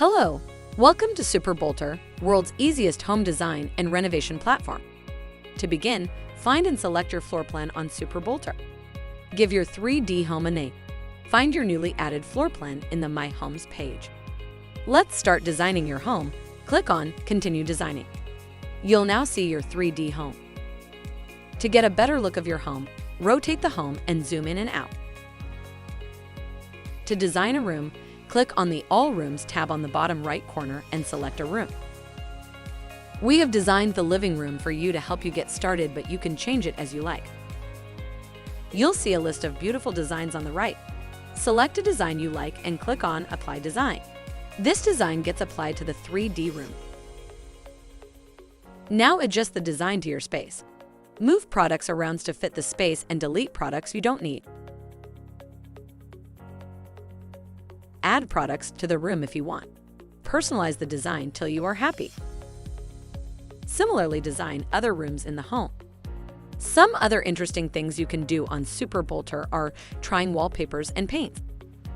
Hello, welcome to SuperBolter, world's easiest home design and renovation platform. To begin, find and select your floor plan on SuperBolter. Give your 3D home a name. Find your newly added floor plan in the My Homes page. Let's start designing your home. Click on Continue Designing. You'll now see your 3D home. To get a better look of your home, rotate the home and zoom in and out. To design a room, click on the All Rooms tab on the bottom right corner and select a room. We have designed the living room for you to help you get started, but you can change it as you like. You'll see a list of beautiful designs on the right. Select a design you like and click on Apply Design. This design gets applied to the 3D room. Now adjust the design to your space. Move products around to fit the space and delete products you don't need. Add products to the room if you want. Personalize the design till you are happy. Similarly, design other rooms in the home. Some other interesting things you can do on SuperBolter are trying wallpapers and paints.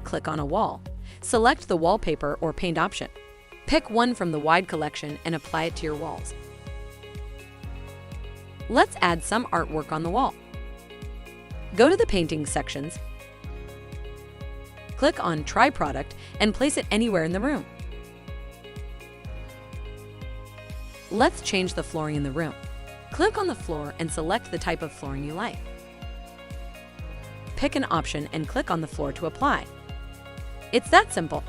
Click on a wall. Select the wallpaper or paint option. Pick one from the wide collection and apply it to your walls. Let's add some artwork on the wall. Go to the painting sections. Click on Try Product and place it anywhere in the room. Let's change the flooring in the room. Click on the floor and select the type of flooring you like. Pick an option and click on the floor to apply. It's that simple.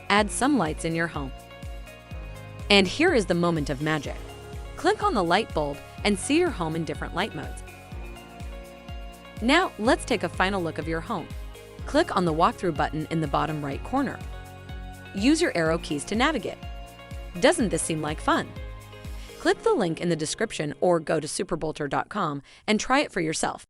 Add some lights in your home. And here is the moment of magic. Click on the light bulb and see your home in different light modes. Now, let's take a final look of your home. Click on the walkthrough button in the bottom right corner. Use your arrow keys to navigate. Doesn't this seem like fun? Click the link in the description or go to superbolter.com and try it for yourself.